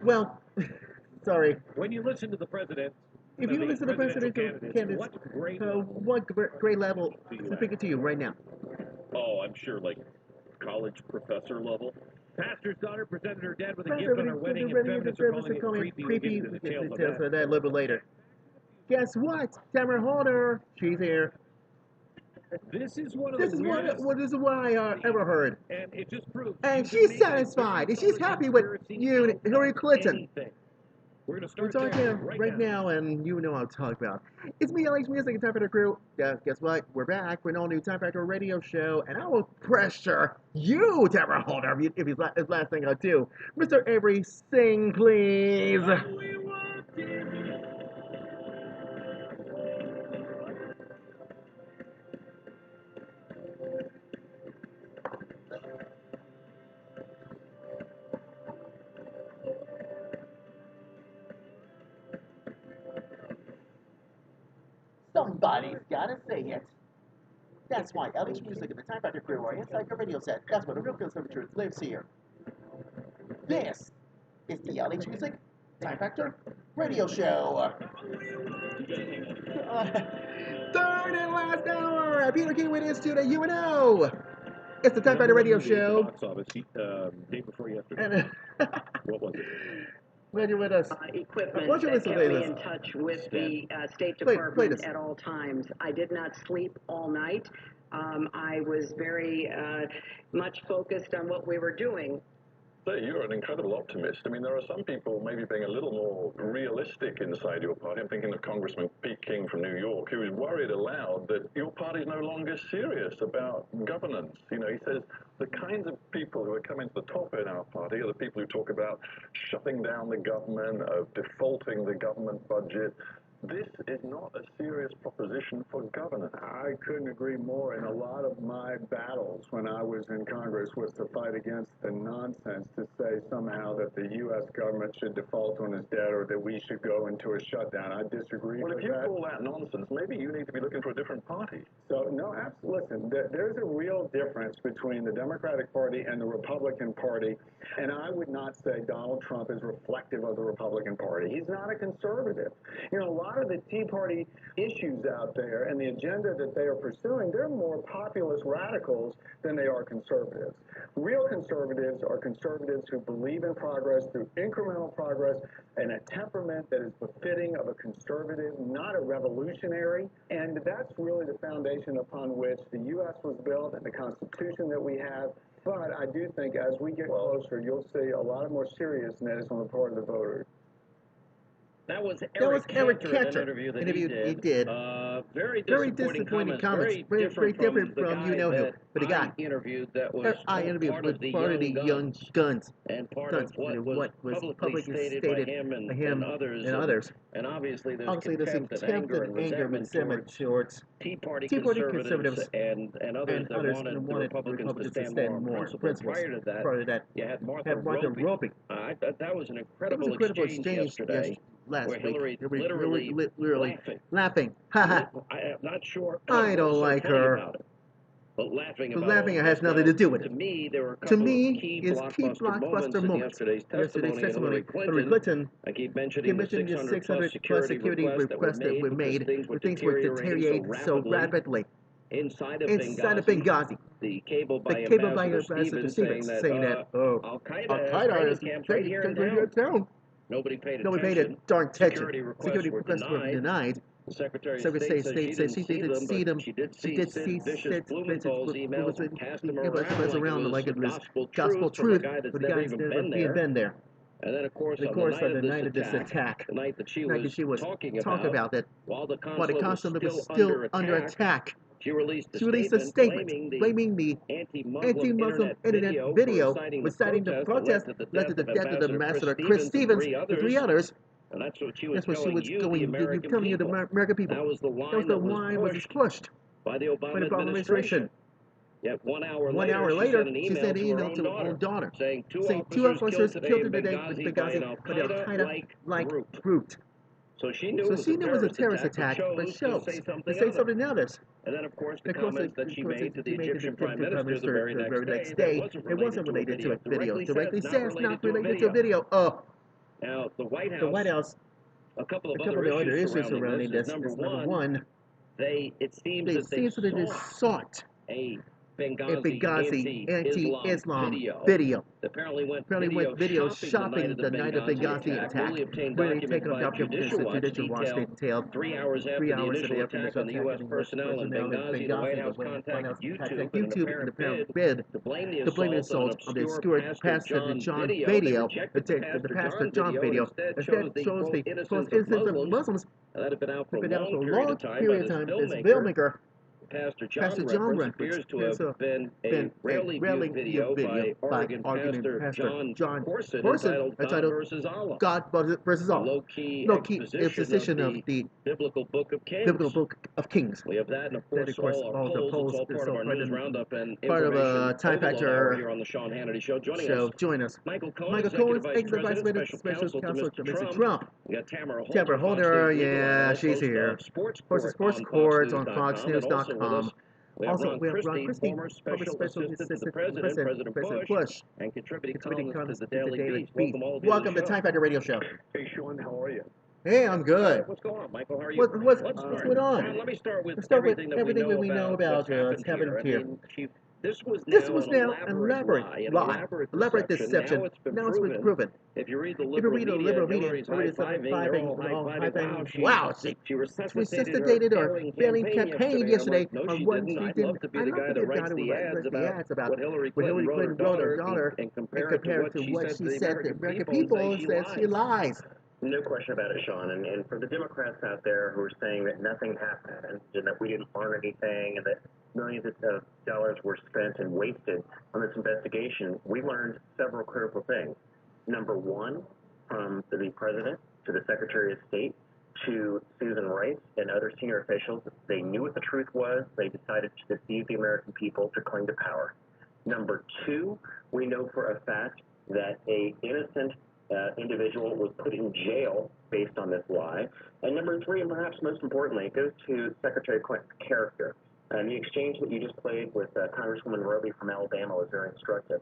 Well, sorry. When you listen to the president, If you listen to presidential candidates, what grade level is speaking to you right now? Oh, I'm sure, like college professor level. Pastor's daughter presented her dad with a gift on her wedding, and feminists are calling it creepy. We'll get into details of that a little bit later. Guess what? Tamara Holder, she's here. This is one of This the is weirdest, what this is what I ever heard. and it just proves. And she's satisfied, and she's happy with you, Hillary Clinton. We're going to We're start talking there right now, and you know what I'm talking about. It's me, LHMusic, and Time Factor Crew. Guess what? We're back with an all-new Time Factor radio show, and I will pressure you, Tamara Holder, if it's the last thing I do. Mr. Avery, sing, please. Somebody's gotta say it. That's why LHMusic and the Time Factor Crew are inside your radio set. That's where the real conservative truth lives here. This is the LHMusic Time Factor Radio Show. Third and last hour. Peter King with his student UNO. It's the Time Factor Radio Show. Box office, day before yesterday. And What was it? Glad you're with us. Equipment Why don't you that listen kept to me this? in touch with the State Play Department this. at all times. I did not sleep all night. I was very much focused on what we were doing. You're an incredible optimist. I mean, there are some people maybe being a little more realistic inside your party. I'm thinking of Congressman Pete King from New York, who is worried aloud that your party's no longer serious about governance. You know, he says the kinds of people who are coming to the top in our party are the people who talk about shutting down the government, of defaulting the government budget. This is not a serious proposition for governance. I couldn't agree more. And a lot of my battles when I was in Congress was to fight against the nonsense to say somehow that the U.S. government should default on its debt or that we should go into a shutdown. I disagree Well, with if you that. call that nonsense, maybe you need to be looking for a different party. So, no, listen, there's a real difference between the Democratic Party and the Republican Party. And I would not say Donald Trump is reflective of the Republican Party. He's not a conservative. You know, a lot of the Tea Party issues out there and the agenda that they are pursuing, they're more populist radicals than they are conservatives. Real conservatives are conservatives who believe in progress through incremental progress and a temperament that is befitting of a conservative, not a revolutionary. And that's really the foundation upon which the U.S. was built and the Constitution that we have. But I do think as we get closer, you'll see a lot more seriousness on the part of the voters. That was Eric Cantor, Cantor, an interview that he did. Very disappointing disappointing comments. Very different from you the know guy who. that But the guy I interviewed that was I interviewed part with of the young guns. and part Guns, of what and was what was publicly stated by him and others. And obviously there's contempt and anger and resentment towards Tea Party conservatives and others that wanted the Republicans to stand more on principles. Prior to that, you had Martha Roby. That was an incredible exchange yesterday. Last where week, Hillary literally laughing. Ha ha. I'm not sure. I don't like her. But laughing has nothing to do with it. To me, there were a To couple me, of key is blockbuster moments in yesterday's testimony. Hillary Clinton. I keep mentioning the 600 plus security requests that were made. Things were deteriorating so rapidly. Inside of Benghazi, the cable by Ambassador Stevens saying that Al-Qaeda is camped right here in town. Nobody paid attention. Darn attention. Security requests were denied. The Secretary of State said she didn't see them, but she did see vicious Blumenthal's emails and cast them around like it was gospel truth for the guy that's never even been there. And then, of course, on the night of this attack, the night that she was talking about that, while the consulate was still under attack, she released a statement blaming the anti-Muslim internet video for citing the protest that led to the death of the ambassador Chris Stevens and three others. And that's what she was telling the American people. That was the line that was pushed by the Obama administration. Yet 1 hour later, she sent an email to her own daughter saying two officers killed in Benghazi by an Al-Qaeda-like group. So she knew it was a terrorist attack, but shows to say something else. And then, of course, the comments that she made to the Egyptian Prime Minister the very next day, it wasn't related to a video. Directly says not related to a video. Now, The White House, a couple of other issues surrounding this. Number one, it seems that they sought a Benghazi anti-Islam video. apparently went video shopping the night of Benghazi attack, where they take up documents the judicial watch detailed 3 hours after the initial attack on the U.S. personnel in Benghazi, the White House contacted YouTube in an apparent bid to blame the assault on the obscure Pastor John video, the Pastor John video, instead shows the innocence of Muslims that had been out for a a long period of time by this filmmaker. Pastor John reference appears to have been a rarely viewed video by Oregon Pastor John Corson entitled God versus Allah. God versus Allah. Low-key exposition of the Biblical Book of Kings. We have that, and of course, all the polls. It's all part of our news roundup and part of a time factor here on the Sean Hannity Show. Join us. Michael Cohen, Executive Vice President, Special Counsel to Mr. Trump. We got Tamara Holder, yeah, she's here. Sports Court on FoxNews.com. Also, we have Ron Christie, former special assistant to the President Bush, and contributing columnist to the Daily Beast. Welcome to the Time Factor Radio Show. Hey, Sean, how are you? Hey, I'm good. What's going on, Michael? How are you? What's going on? Let me start with everything that we know about what's happened here. This was now an elaborate deception. Now it's been proven. If you read the liberal media, Hillary's high-fiving, wow, she resuscitated or failing campaign yesterday on what she didn't. I love to be the guy that writes the ads about what Hillary Clinton wrote her daughter and compared to what she said to the American people and says she lies. No question about it, Sean. And for the Democrats out there who are saying that nothing happened and that we didn't learn anything and that millions of dollars were spent and wasted on this investigation, we learned several critical things. Number one, from the president to the Secretary of State to Susan Rice and other senior officials, they knew what the truth was. They decided to deceive the American people to cling to power. Number two, we know for a fact that a innocent individual was put in jail based on this lie. And number three, and perhaps most importantly, it goes to Secretary Clinton's character. And the exchange that you just played with Congresswoman Roby from Alabama was very instructive.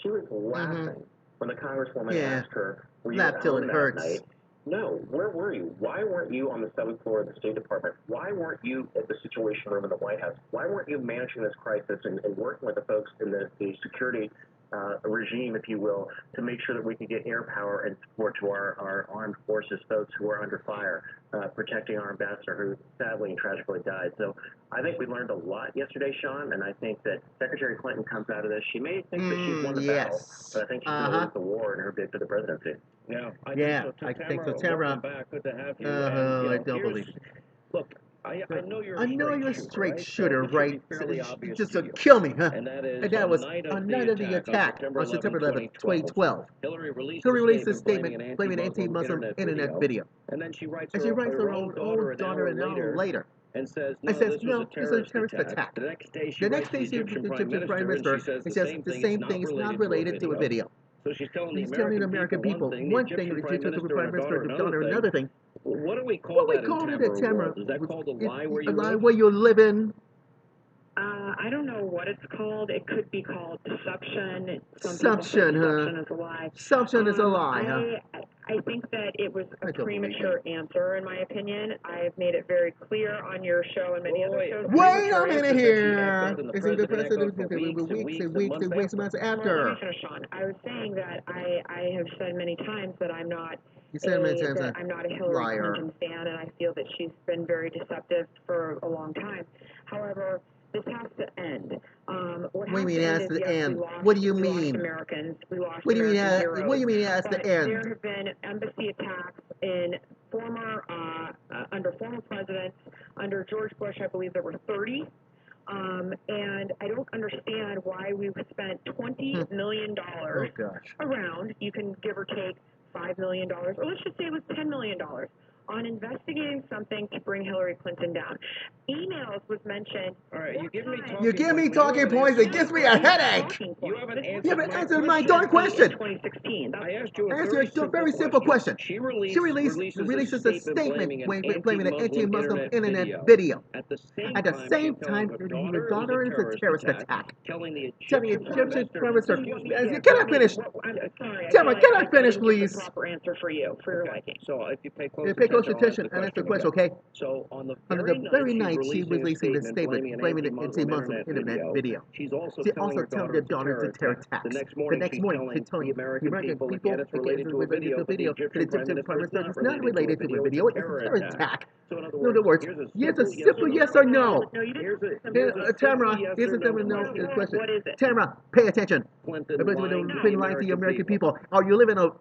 She was laughing when the Congresswoman asked her, were you at home that night? No, where were you? Why weren't you on the 7th floor of the State Department? Why weren't you at the Situation Room in the White House? Why weren't you managing this crisis and working with the folks in the security regime, if you will, to make sure that we could get air power and support to our armed forces folks who are under fire, protecting our ambassador who sadly and tragically died. So I think we learned a lot yesterday, Sean, and I think that Secretary Clinton comes out of this. She may think that she's won the battle, but I think she's going to lose the war in her bid for the presidency. Yeah, I think so. Tamara, good to have you. I don't believe it. Look, I know you're a straight shooter, right? Just to kill me, huh? And that was a night of the attack on September 11th, 2012. Hillary released a statement blaming anti-Muslim internet video. And then she writes her own daughter an hour later. And says, no, this is a terrorist attack. The next day she writes the Egyptian Prime Minister and says the same thing is not related to a video. So she's telling the American people one thing, and the Egyptian Prime Minister's daughter another thing. What do we call that in Tamara? Is that called a lie where you live? A lie where you live in? I don't know what it's called. It could be called deception. Deception, huh? Deception is a lie. Deception is a lie, huh? I think that it was a premature answer, in my opinion. I've made it very clear on your show and many other shows. Wait a minute here! Isn't the president weeks and months after? Let me finish, Sean. I was saying that I have said many times that I'm not I'm not a Hillary Clinton fan, and I feel that she's been very deceptive for a long time. However, this has to end. What do you mean has to end? What do you mean? Americans. We lost what do you mean? Heroes. What do you mean has to end? There have been embassy attacks in under former presidents. Under George Bush, I believe there were 30. And I don't understand why we spent $20 million around. You can give or take $5 million, or let's just say it was $10 million on investigating something to bring Hillary Clinton down. Emails was mentioned. All right, you give me talking points. It gives me a headache. You haven't You answered haven't answered my darn question. 2016. I asked you I asked you a very simple question. She releases a statement blaming an anti-Muslim internet video. video. At the same time, her daughter is a terrorist attack. Telling the Egyptian prime minister, Yeah, can I finish? Sorry, Tamara, can I finish, didn't give please? the proper answer for you, for your liking. So if you pay close Pay close attention and answer the question, okay? So on the very night she's releasing this statement blaming an anti-Muslim internet video. She's also telling her daughter it's a terror attack. The next morning she's telling the American people again it's related to a video, but the Egyptian prime minister is not related to a video, it's a terror attack. So in other words, here's a simple yes or no. No, you didn't. Tamara, here's a simple no question. What is it? Tamara, pay attention. Clinton Been lying to the American people. Are you living a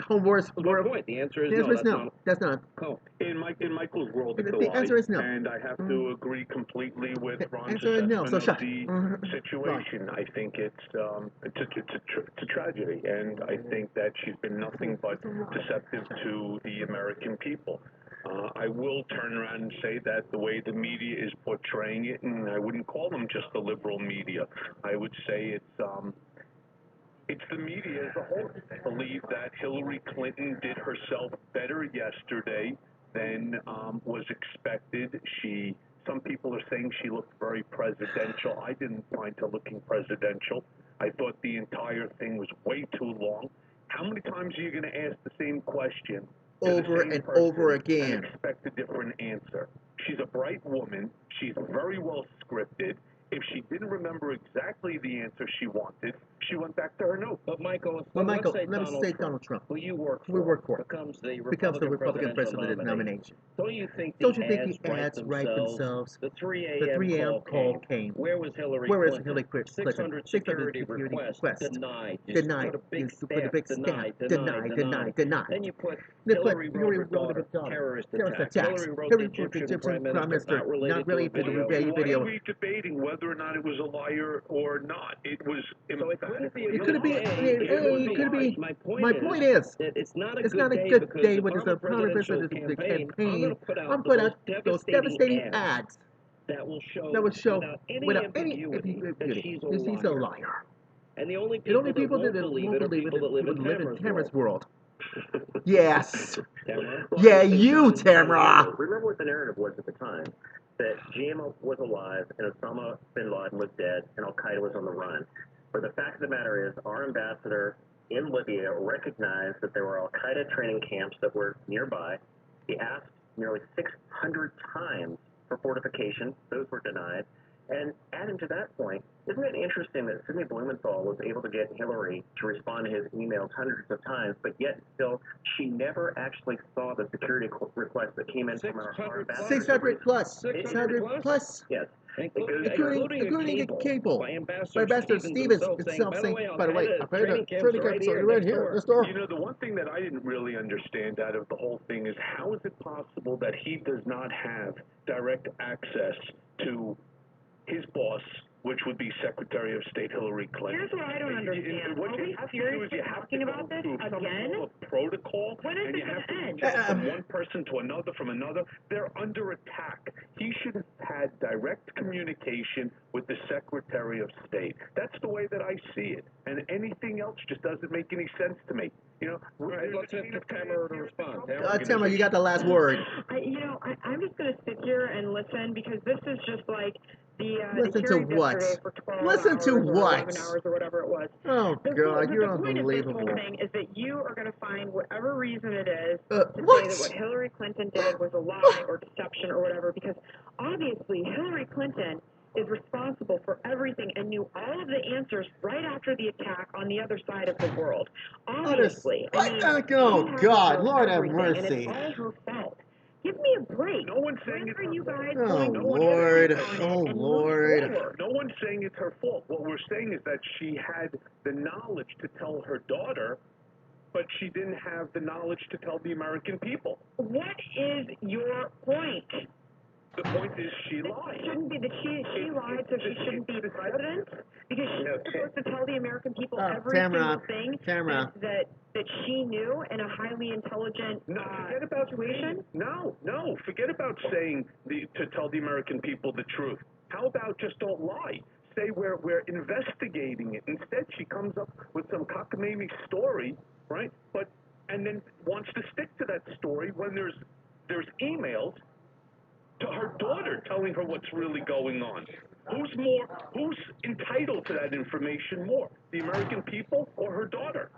home wars world? Point. The answer is the answer no. That's not. Oh. In Michael's world, it's a The lie. answer is no. And I have to agree completely with Ron's answer is no. assessment So of the situation. I think it's a tragedy, and I think that she's been nothing but deceptive to the American people. I will turn around and say that the way the media is portraying it, and I wouldn't call them just the liberal media. I would say it's the media as a whole. I believe that Hillary Clinton did herself better yesterday than was expected. Some people are saying she looked very presidential. I didn't find her looking presidential. I thought the entire thing was way too long. How many times are you going to ask the same question over and over again and expect a different answer? She's a bright woman. She's very well scripted. If she didn't remember exactly the answer she wanted, she went back to her note. But Michael, let me say Donald Trump. Who you work for? We work for. Becomes the Republican president nomination. Don't you think the the ads write themselves? The 3 a.m. call came. Where was Hillary Clinton? 600 security requests denied. Denied. You put a big stamp. Denied. Then you put Hillary wrote a terrorist attacks. Hillary wrote the Egyptian prime minister not related to the video. Why are we debating whether or not it was a liar or not? It was emphatically. It could be. It could be. My point is, it's not a good day when there's a presidential campaign. I'm put out those devastating ads that will show without any ambiguity that she's a liar. And the only people that won't believe it are people that live in Tamara's world. Yes. Tamara? Yeah, you, Tamara. Remember what the narrative was at the time. That GM was alive and Osama bin Laden was dead and Al-Qaeda was on the run. But the fact of the matter is, our ambassador in Libya recognized that there were Al-Qaeda training camps that were nearby. He asked nearly 600 times for fortification. Those were denied. And adding to that point, isn't it interesting that Sidney Blumenthal was able to get Hillary to respond to his emails hundreds of times, but yet still she never actually saw the security request that came in from our ambassador? 600 plus. 600 plus. Yes. Including a cable by Ambassador Stevens itself saying, by the way, I paid a training camp right here, this door. You know, the one thing that I didn't really understand out of the whole thing is how is it possible that he does not have direct access to his boss, which would be Secretary of State Hillary Clinton? Here's what I don't understand. What you have to do is you have to go through some sort of protocol, when is and you it have going to to end? jump from one person to another, from another. They're under attack. He should have had direct communication with the Secretary of State. That's the way that I see it. And anything else just doesn't make any sense to me. You know, all right, let's have Tamara to respond. Tamara, you got the last word. I'm just going to sit here and listen because this is just like listen to what? Listen to what? 11 hours or whatever it was. Oh, God, you're unbelievable. The point of this whole thing is that you are going to find whatever reason it is to what? say that what Hillary Clinton did was a lie or deception or whatever, because obviously Hillary Clinton is responsible for everything and knew all of the answers right after the attack on the other side of the world. Obviously. Oh, God, Lord have mercy. And it's all her fault. Give me a break. No one's saying it's her fault. Oh, Lord. No one's saying it's her fault. What we're saying is that she had the knowledge to tell her daughter, but she didn't have the knowledge to tell the American people. What is your point? The point is, she lied. It shouldn't be that she lied, so she shouldn't be president, because she's supposed to tell the American people every single thing that she knew in a highly intelligent forget about situation. No, forget about saying to tell the American people the truth. How about just don't lie? Say we're investigating it. Instead, she comes up with some cockamamie story, right? And then wants to stick to that story when there's emails to her daughter telling her what's really going on. Who's entitled to that information more? The American people or her daughter?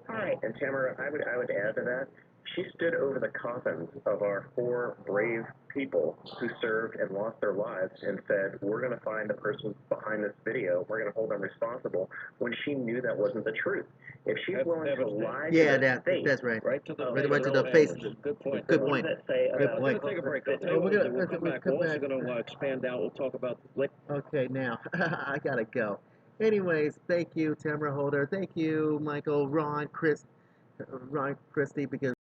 All right. And Tamara, I would add to that. She stood over the coffins of our 4 brave people who served and lost their lives and said, we're going to find the person behind this video. We're going to hold them responsible, when she knew that wasn't the truth. If she's willing to lie to their face, that's right. Right to the face. Good point. Good point. Good point. We're going to take a break. we'll come back. We're also going to expand out. We'll talk about... Okay, now, I gotta go. Anyways, thank you, Tamara Holder. Thank you, Michael, Ron, Christy, because